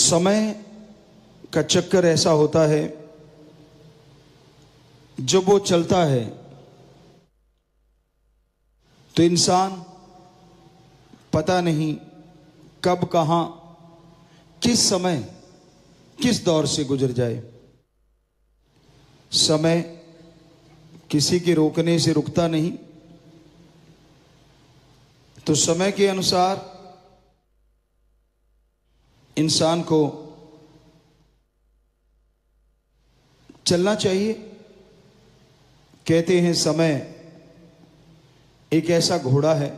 समय का चक्कर ऐसा होता है, जब वो चलता है तो इंसान पता नहीं कब कहां किस समय किस दौर से गुजर जाए। समय किसी के रोकने से रुकता नहीं, तो समय के अनुसार इंसान को चलना चाहिए। कहते हैं समय एक ऐसा घोड़ा है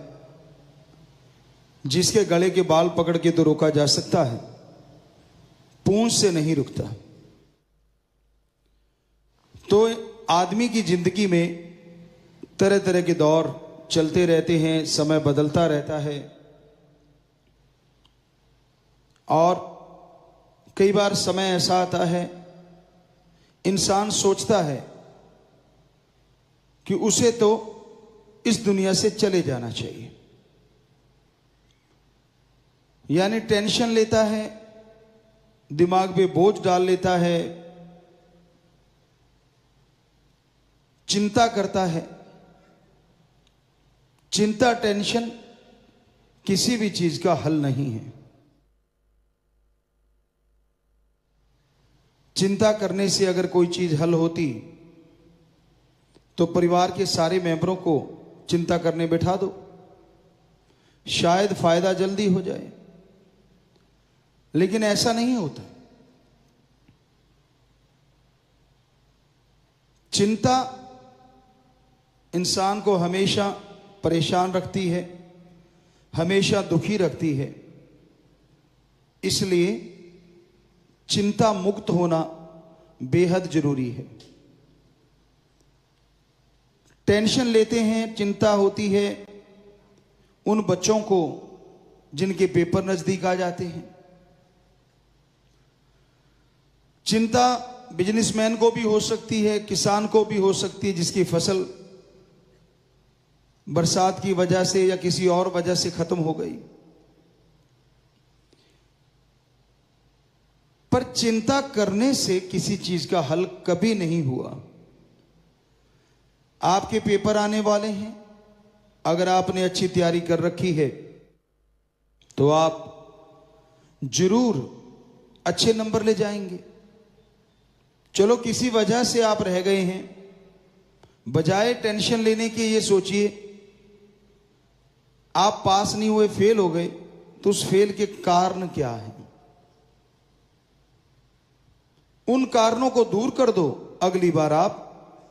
जिसके गले के बाल पकड़ के तो रोका जा सकता है, पूंछ से नहीं रुकता। तो आदमी की जिंदगी में तरह तरह के दौर चलते रहते हैं, समय बदलता रहता है। और कई बार समय ऐसा आता है, इंसान सोचता है कि उसे तो इस दुनिया से चले जाना चाहिए, यानी टेंशन लेता है, दिमाग पे बोझ डाल लेता है, चिंता करता है। चिंता, टेंशन किसी भी चीज का हल नहीं है। चिंता करने से अगर कोई चीज हल होती तो परिवार के सारे मेंबरों को चिंता करने बैठा दो, शायद फायदा जल्दी हो जाए। लेकिन ऐसा नहीं होता। चिंता इंसान को हमेशा परेशान रखती है, हमेशा दुखी रखती है। इसलिए चिंता मुक्त होना बेहद जरूरी है। टेंशन लेते हैं, चिंता होती है उन बच्चों को जिनके पेपर नजदीक आ जाते हैं। चिंता बिजनेसमैन को भी हो सकती है, किसान को भी हो सकती है, जिसकी फसल बरसात की वजह से या किसी और वजह से खत्म हो गई। पर चिंता करने से किसी चीज का हल कभी नहीं हुआ। आपके पेपर आने वाले हैं, अगर आपने अच्छी तैयारी कर रखी है तो आप जरूर अच्छे नंबर ले जाएंगे। चलो किसी वजह से आप रह गए हैं, बजाय टेंशन लेने के ये सोचिए आप पास नहीं हुए, फेल हो गए, तो उस फेल के कारण क्या है, उन कारणों को दूर कर दो। अगली बार आप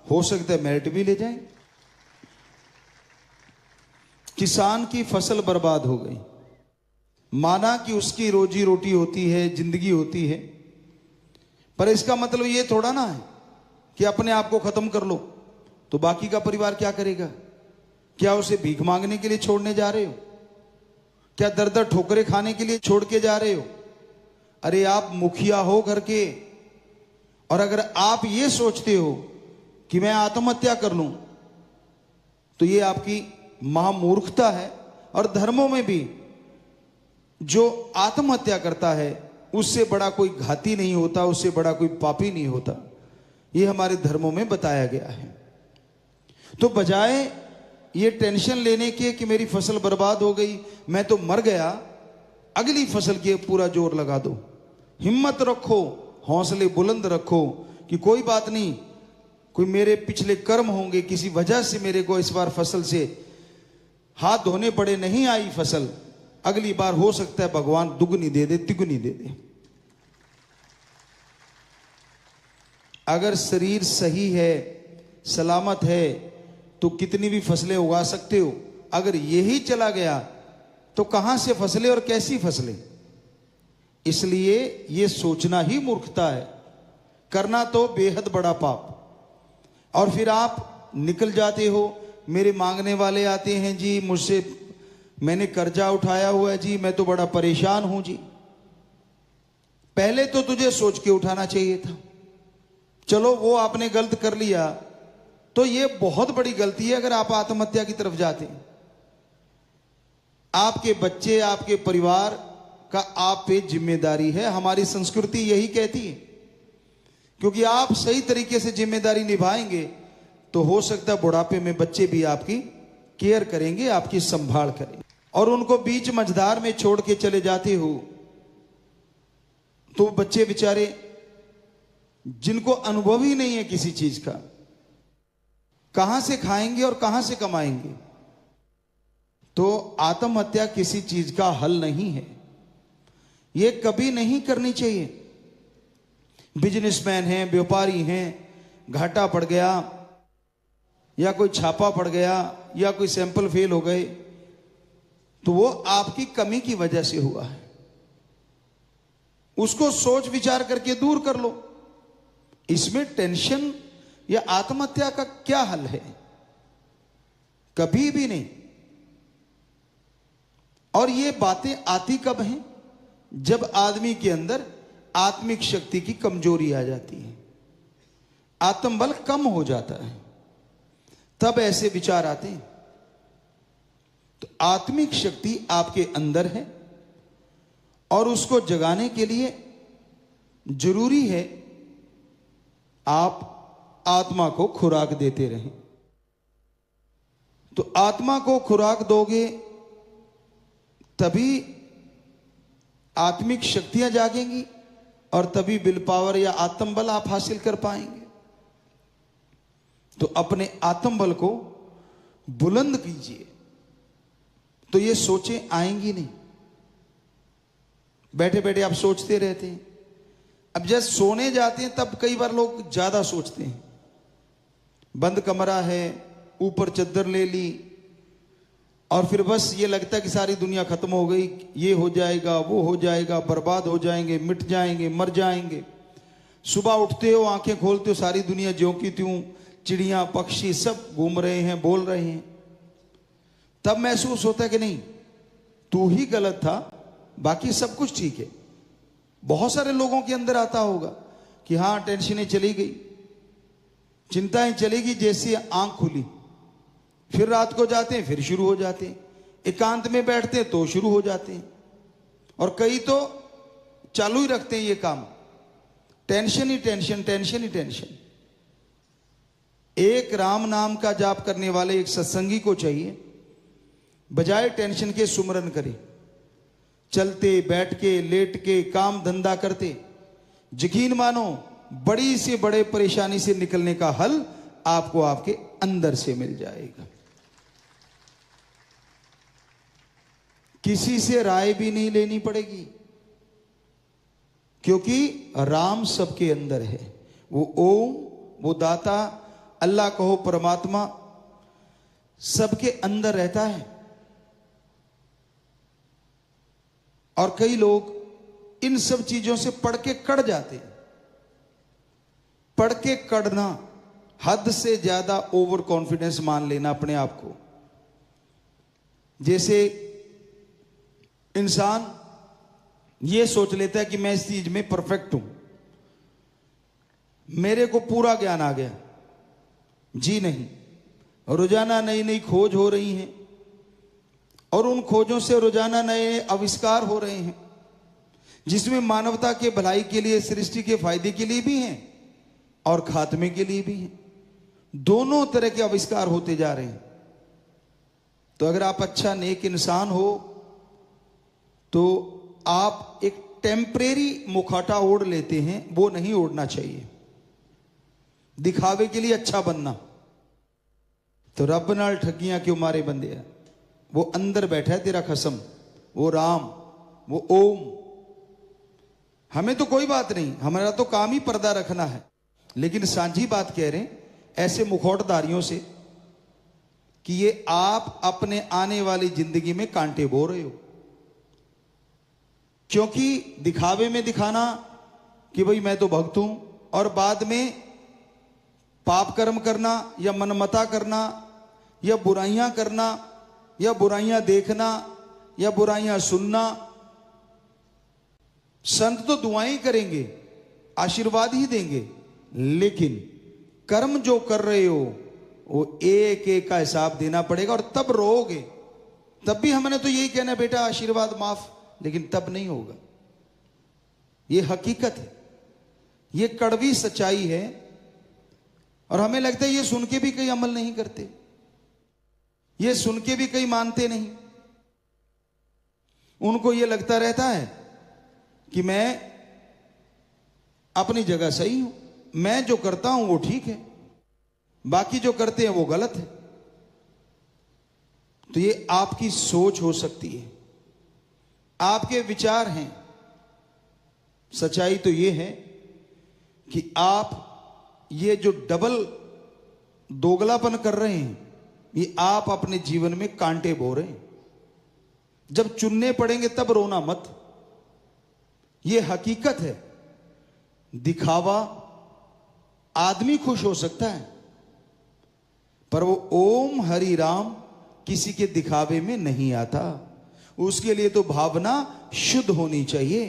हो सकता है मेरिट भी ले जाएं। किसान की फसल बर्बाद हो गई, माना कि उसकी रोजी रोटी होती है, जिंदगी होती है, पर इसका मतलब ये थोड़ा ना है कि अपने आप को खत्म कर लो तो बाकी का परिवार क्या करेगा। क्या उसे भीख मांगने के लिए छोड़ने जा रहे हो? क्या दर दर ठोकरे खाने के लिए छोड़ के जा रहे हो? अरे आप मुखिया हो घर के, और अगर आप ये सोचते हो कि मैं आत्महत्या कर लूं तो ये आपकी महामूर्खता है। और धर्मों में भी जो आत्महत्या करता है उससे बड़ा कोई घाती नहीं होता, उससे बड़ा कोई पापी नहीं होता। ये हमारे धर्मों में बताया गया है। तो बजाय ये टेंशन लेने के कि मेरी फसल बर्बाद हो गई, मैं तो मर गया, अगली फसल के पूरा जोर लगा दो। हिम्मत रखो, हौसले बुलंद रखो कि कोई बात नहीं, कोई मेरे पिछले कर्म होंगे, किसी वजह से मेरे को इस बार फसल से हाथ धोने पड़े, नहीं आई फसल, अगली बार हो सकता है भगवान दुगनी दे दे, तिगुनी दे दे। अगर शरीर सही है, सलामत है, तो कितनी भी फसलें उगा सकते हो। अगर यही चला गया तो कहां से फसलें और कैसी फसलें। इसलिए यह सोचना ही मूर्खता है, करना तो बेहद बड़ा पाप। और फिर आप निकल जाते हो, मेरे मांगने वाले आते हैं जी, मुझसे मैंने कर्जा उठाया हुआ है जी, मैं तो बड़ा परेशान हूं जी। पहले तो तुझे सोच के उठाना चाहिए था। चलो वो आपने गलत कर लिया तो ये बहुत बड़ी गलती है अगर आप आत्महत्या की तरफ जाते हैं। आपके बच्चे, आपके परिवार का आप पे जिम्मेदारी है। हमारी संस्कृति यही कहती है, क्योंकि आप सही तरीके से जिम्मेदारी निभाएंगे तो हो सकता है बुढ़ापे में बच्चे भी आपकी केयर करेंगे, आपकी संभाल करेंगे। और उनको बीच मझधार में छोड़ के चले जाते हो तो बच्चे बेचारे जिनको अनुभव ही नहीं है किसी चीज का, कहां से खाएंगे और कहां से कमाएंगे। तो आत्महत्या किसी चीज का हल नहीं है, यह कभी नहीं करनी चाहिए। बिजनेसमैन हैं, व्यापारी हैं, घाटा पड़ गया या कोई छापा पड़ गया या कोई सैंपल फेल हो गए तो वो आपकी कमी की वजह से हुआ है। उसको सोच विचार करके दूर कर लो। इसमें टेंशन या आत्महत्या का क्या हल है? कभी भी नहीं। और ये बातें आती कब हैं? जब आदमी के अंदर आत्मिक शक्ति की कमजोरी आ जाती है, आत्मबल कम हो जाता है, तब ऐसे विचार आते हैं। तो आत्मिक शक्ति आपके अंदर है और उसको जगाने के लिए जरूरी है आप आत्मा को खुराक देते रहें। तो आत्मा को खुराक दोगे तभी आत्मिक शक्तियां जागेंगी और तभी विल पावर या आत्मबल आप हासिल कर पाएंगे। तो अपने आत्मबल को बुलंद कीजिए, तो ये सोचें आएंगी नहीं। बैठे बैठे आप सोचते रहते हैं। अब जब सोने जाते हैं तब कई बार लोग ज्यादा सोचते हैं। बंद कमरा है, ऊपर चद्दर ले ली और फिर बस ये लगता है कि सारी दुनिया खत्म हो गई, ये हो जाएगा, वो हो जाएगा, बर्बाद हो जाएंगे, मिट जाएंगे, मर जाएंगे। सुबह उठते हो, आंखें खोलते हो, सारी दुनिया ज्यों की त्यों, चिड़िया पक्षी सब घूम रहे हैं, बोल रहे हैं। तब महसूस होता है कि नहीं, तू ही गलत था, बाकी सब कुछ ठीक है। बहुत सारे लोगों के अंदर आता होगा कि हाँ, टेंशनें चली गई, चिंताएं चली गई, जैसे आंख खुली, फिर रात को जाते हैं, फिर शुरू हो जाते हैं। एकांत में बैठते हैं तो शुरू हो जाते हैं। और कई तो चालू ही रखते हैं ये काम, टेंशन ही टेंशन, टेंशन ही टेंशन। एक राम नाम का जाप करने वाले एक सत्संगी को चाहिए, बजाय टेंशन के सुमरन करे। चलते, बैठ के, लेट के, काम धंधा करते, यकीन मानो बड़ी से बड़े परेशानी से निकलने का हल आपको आपके अंदर से मिल जाएगा। किसी से राय भी नहीं लेनी पड़ेगी, क्योंकि राम सबके अंदर है। वो ओम, वो दाता, अल्लाह कहो, परमात्मा सबके अंदर रहता है। और कई लोग इन सब चीजों से पढ़ के कड़ जाते हैं। पढ़ के कड़ना, हद से ज्यादा ओवर कॉन्फिडेंस मान लेना अपने आप को। जैसे इंसान ये सोच लेता है कि मैं इस चीज में परफेक्ट हूं, मेरे को पूरा ज्ञान आ गया। जी नहीं, रोजाना नई नई खोज हो रही हैं और उन खोजों से रोजाना नए आविष्कार हो रहे हैं, जिसमें मानवता के भलाई के लिए, सृष्टि के फायदे के लिए भी हैं और खात्मे के लिए भी हैं। दोनों तरह के आविष्कार होते जा रहे हैं। तो अगर आप अच्छा नेक इंसान हो तो आप एक टेम्परेरी मुखौटा ओढ़ लेते हैं, वो नहीं ओढ़ना चाहिए, दिखावे के लिए अच्छा बनना। तो रब नाल ठगियां क्यों मारे बंदे, वो अंदर बैठा है तेरा खसम, वो राम, वो ओम। हमें तो कोई बात नहीं, हमारा तो काम ही पर्दा रखना है। लेकिन सांझी बात कह रहे हैं ऐसे मुखौटधारियों से कि ये आप अपने आने वाली जिंदगी में कांटे बो रहे हो। क्योंकि दिखावे में दिखाना कि भाई मैं तो भक्त हूं, और बाद में पाप कर्म करना या मनमता करना या बुराइयां करना या बुराइयां देखना या बुराइयां सुनना। संत तो दुआएं करेंगे, आशीर्वाद ही देंगे, लेकिन कर्म जो कर रहे हो वो एक एक का हिसाब देना पड़ेगा। और तब रोओगे, तब भी हमने तो यही कहना, बेटा आशीर्वाद माफ, लेकिन तब नहीं होगा। ये हकीकत है, ये कड़वी सच्चाई है। और हमें लगता है ये सुन के भी कई अमल नहीं करते, ये सुन के भी कई मानते नहीं। उनको ये लगता रहता है कि मैं अपनी जगह सही हूं, मैं जो करता हूं वो ठीक है, बाकी जो करते हैं वो गलत है। तो ये आपकी सोच हो सकती है, आपके विचार हैं। सच्चाई तो ये है कि आप ये जो डबल दोगलापन कर रहे हैं, ये आप अपने जीवन में कांटे बो रहे हैं। जब चुनने पड़ेंगे तब रोना मत। ये हकीकत है। दिखावा, आदमी खुश हो सकता है, पर वो ओम हरि राम किसी के दिखावे में नहीं आता। उसके लिए तो भावना शुद्ध होनी चाहिए।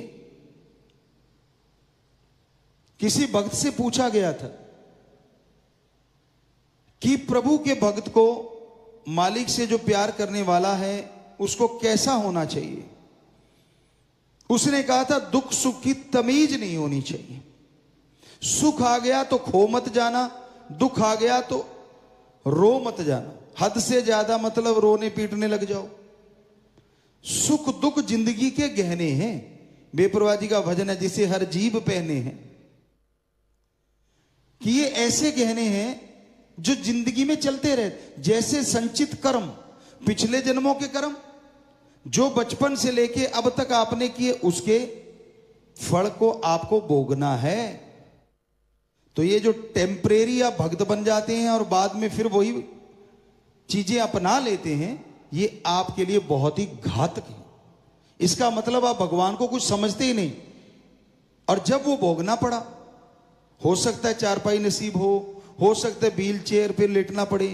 किसी भक्त से पूछा गया था कि प्रभु के भक्त को मालिक से जो प्यार करने वाला है उसको कैसा होना चाहिए। उसने कहा था दुख सुख की तमीज नहीं होनी चाहिए। सुख आ गया तो खो मत जाना, दुख आ गया तो रो मत जाना। हद से ज्यादा मतलब रोने पीटने लग जाओ। सुख दुख जिंदगी के गहने हैं। बेपरवाह जी का भजन है, जिसे हर जीव पहने हैं, कि ये ऐसे गहने हैं जो जिंदगी में चलते रहे। जैसे संचित कर्म, पिछले जन्मों के कर्म जो बचपन से लेके अब तक आपने किए, उसके फल को आपको भोगना है। तो ये जो टेम्परेरी आप भक्त बन जाते हैं और बाद में फिर वही चीजें अपना लेते हैं, ये आपके लिए बहुत ही घातक है। इसका मतलब आप भगवान को कुछ समझते ही नहीं। और जब वो भोगना पड़ा, हो सकता है चारपाई नसीब हो सकता है व्हील चेयर पे लेटना पड़े,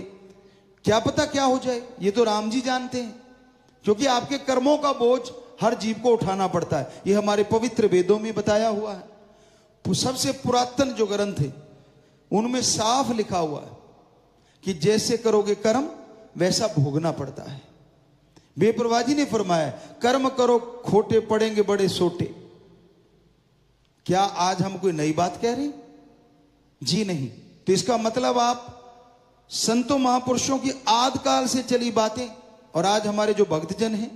क्या पता क्या हो जाए, ये तो राम जी जानते हैं। क्योंकि आपके कर्मों का बोझ हर जीव को उठाना पड़ता है। ये हमारे पवित्र वेदों में बताया हुआ है। सबसे पुरातन जो ग्रंथ है उनमें साफ लिखा हुआ है कि जैसे करोगे कर्म वैसा भोगना पड़ता है। बेपरवाह जी ने फरमाया कर्म करो खोटे पड़ेंगे बड़े सोटे। क्या आज हम कोई नई बात कह रहे? जी नहीं। तो इसका मतलब आप संतों महापुरुषों की आदिकाल से चली बातें, और आज हमारे जो भक्तजन हैं,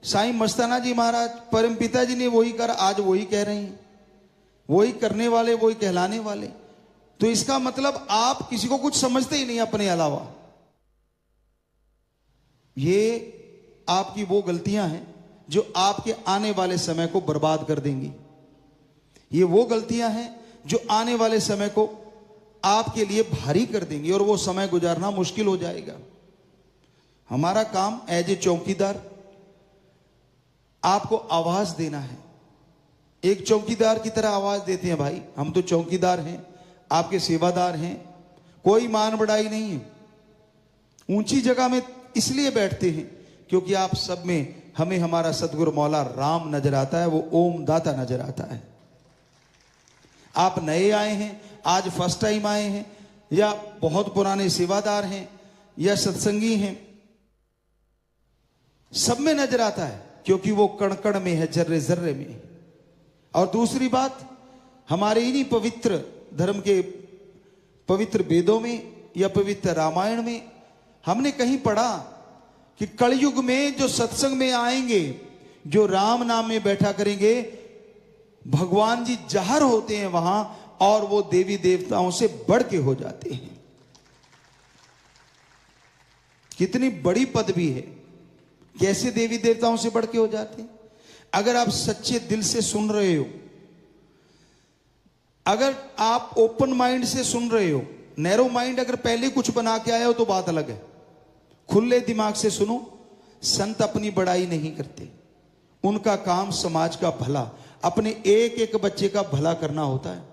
साईं मस्ताना जी महाराज परम पिता जी ने वही कर, आज वही कह रहे हैं, वही करने वाले, वही कहलाने वाले। तो इसका मतलब आप किसी को कुछ समझते ही नहीं अपने अलावा। ये आपकी वो गलतियां हैं जो आपके आने वाले समय को बर्बाद कर देंगी। ये वो गलतियां हैं जो आने वाले समय को आपके लिए भारी कर देंगी और वो समय गुजारना मुश्किल हो जाएगा। हमारा काम एज ए चौकीदार आपको आवाज देना है। एक चौकीदार की तरह आवाज देते हैं, भाई हम तो चौकीदार हैं, आपके सेवादार हैं, कोई मान बढ़ाई नहीं है। ऊंची जगह में इसलिए बैठते हैं क्योंकि आप सब में हमें हमारा सतगुरु मौला राम नजर आता है, वो ओम दाता नजर आता है। आप नए आए हैं, आज फर्स्ट टाइम आए हैं, या बहुत पुराने सेवादार हैं, या सत्संगी हैं, सब में नजर आता है क्योंकि वो कण कण में है, जर्रे जर्रे में। और दूसरी बात, हमारे इन्हीं पवित्र धर्म के पवित्र वेदों में या पवित्र रामायण में हमने कहीं पढ़ा कि कलयुग में जो सत्संग में आएंगे, जो राम नाम में बैठा करेंगे, भगवान जी जाहिर होते हैं वहां, और वो देवी देवताओं से बढ़ के हो जाते हैं। कितनी बड़ी पदवी है। कैसे देवी देवताओं से बढ़ के हो जाते हैं? अगर आप सच्चे दिल से सुन रहे हो, अगर आप ओपन माइंड से सुन रहे हो, नैरो माइंड अगर पहले कुछ बना के आए हो तो बात अलग है। खुले दिमाग से सुनो। संत अपनी बड़ाई नहीं करते, उनका काम समाज का भला, अपने एक एक बच्चे का भला करना होता है।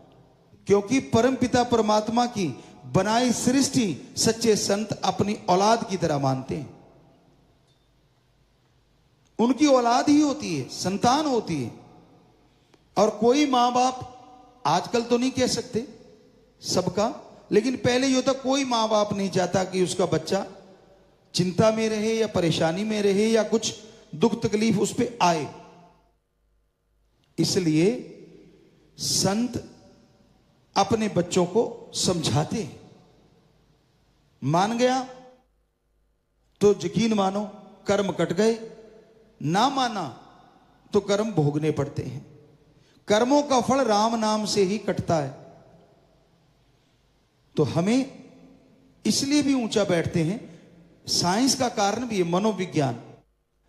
क्योंकि परमपिता परमात्मा की बनाई सृष्टि सच्चे संत अपनी औलाद की तरह मानते हैं। उनकी औलाद ही होती है, संतान होती है। और कोई मां बाप, आजकल तो नहीं कह सकते सबका, लेकिन पहले ये होता, कोई मां बाप नहीं चाहता कि उसका बच्चा चिंता में रहे या परेशानी में रहे या कुछ दुख तकलीफ उस पर आए। इसलिए संत अपने बच्चों को समझाते हैं। मान गया तो यकीन मानो कर्म कट गए, ना माना तो कर्म भोगने पड़ते हैं। कर्मों का फल राम नाम से ही कटता है। तो हमें इसलिए भी ऊंचा बैठते हैं। साइंस का कारण भी है, मनोविज्ञान।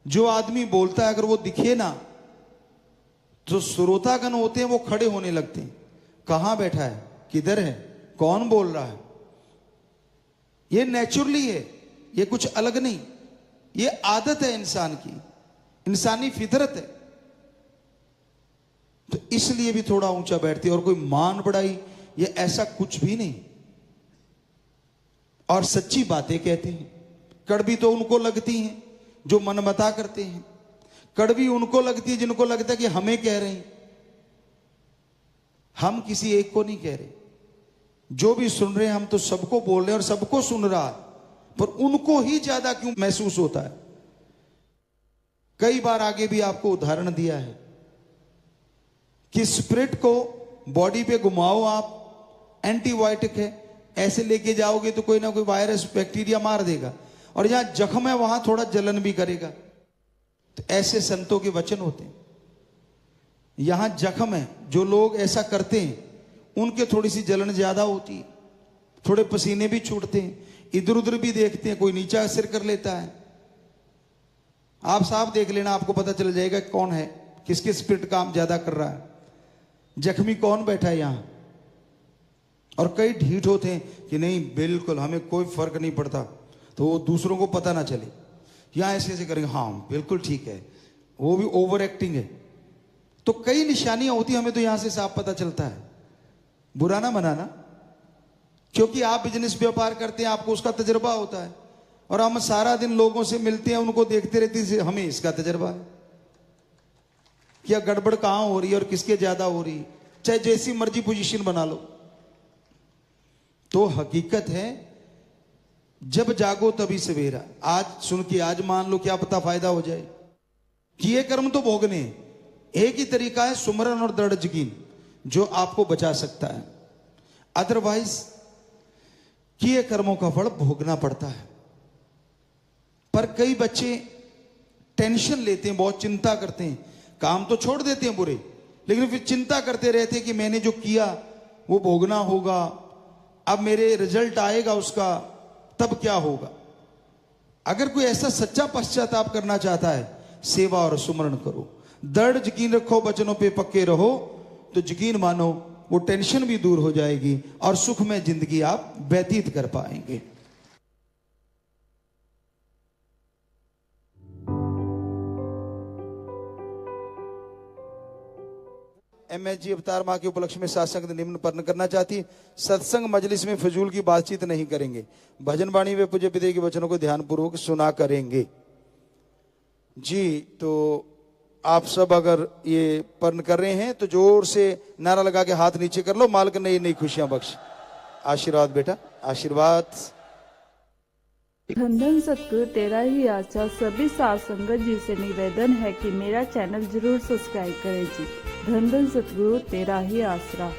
जो आदमी बोलता है अगर वो दिखे ना, जो श्रोतागण होते हैं वो खड़े होने लगते हैं। कहां बैठा है, किधर है, कौन बोल रहा है। ये नेचुरली है, ये कुछ अलग नहीं, ये आदत है इंसान की, इंसानी फितरत है। तो इसलिए भी थोड़ा ऊंचा बैठते हैं। और कोई मान बढ़ाई ये ऐसा कुछ भी नहीं। और सच्ची बातें कहते हैं। कड़वी तो उनको लगती हैं जो मनमता करते हैं। कड़वी उनको लगती है जिनको लगता है कि हमें कह रहे हैं। हम किसी एक को नहीं कह रहे, जो भी सुन रहे हैं हम तो सबको बोल रहे हैं और सबको सुन रहा है, पर उनको ही ज्यादा क्यों महसूस होता है। कई बार आगे भी आपको उदाहरण दिया है कि स्प्रिट को बॉडी पे घुमाओ आप, एंटीबायोटिक है, ऐसे लेके जाओगे तो कोई ना कोई वायरस बैक्टीरिया मार देगा, और जहां जख्म है वहां थोड़ा जलन भी करेगा। तो ऐसे संतों के वचन होते हैं। यहां जख्म है, जो लोग ऐसा करते हैं उनके थोड़ी सी जलन ज्यादा होती है, थोड़े पसीने भी छूटते हैं, इधर उधर भी देखते हैं, कोई नीचा सिर कर लेता है। आप साफ देख लेना, आपको पता चल जाएगा कौन है, किसके स्पिरिट काम ज्यादा कर रहा है, जख्मी कौन बैठा है यहां। और कई ढीठ होते हैं कि नहीं बिल्कुल हमें कोई फर्क नहीं पड़ता, तो वो दूसरों को पता ना चले, यहां ऐसे ऐसे करेंगे, हाँ बिल्कुल ठीक है, वो भी ओवर एक्टिंग है। तो कई निशानियां होती हैं, हमें तो यहां से साफ पता चलता है। बुरा ना मनाना, क्योंकि आप बिजनेस व्यापार करते हैं, आपको उसका तजुर्बा होता है, और हम सारा दिन लोगों से मिलते हैं, उनको देखते रहते हैं, हमें इसका तजुर्बा है क्या गड़बड़ कहां हो रही है और किसके ज्यादा हो रही है, चाहे जैसी मर्जी पोजीशन बना लो। तो हकीकत है जब जागो तभी सवेरा। आज सुन के आज मान लो, क्या पता फायदा हो जाए। किए कर्म तो भोगने, एक ही तरीका है सुमरन और दृढ़ यकीन, जो आपको बचा सकता है। अदरवाइज किए कर्मों का फल भोगना पड़ता है। पर कई बच्चे टेंशन लेते हैं, बहुत चिंता करते हैं, काम तो छोड़ देते हैं बुरे, लेकिन फिर चिंता करते रहते हैं कि मैंने जो किया वो भोगना होगा, अब मेरे रिजल्ट आएगा उसका, तब क्या होगा। अगर कोई ऐसा सच्चा पश्चाताप करना चाहता है, सेवा और सुमरण करो, दृढ़ यकीन रखो, वचनों पे पक्के रहो, तो यकीन मानो वो टेंशन भी दूर हो जाएगी और सुख में जिंदगी आप व्यतीत कर पाएंगे। MSG अवतार मां के उपलक्ष्य में सात्संग निम्न पर्ण करना चाहती। सत्संग मजलिस में फजूल की बातचीत नहीं करेंगे, भजन वाणी व पूज्य पिता के वचनों को ध्यान पूर्वक सुना करेंगे जी। तो आप सब अगर ये पर्ण कर रहे हैं तो जोर से नारा लगा के हाथ नीचे कर लो, मालिक नई नई खुशियां बख्श। आशीर्वाद बेटा, आशीर्वाद। धन धन सतगुरु तेरा ही आशा। सभी साथ संगत जी से निवेदन है कि मेरा चैनल जरूर सब्सक्राइब करें जी। धन धन सतगुरु तेरा ही आसरा।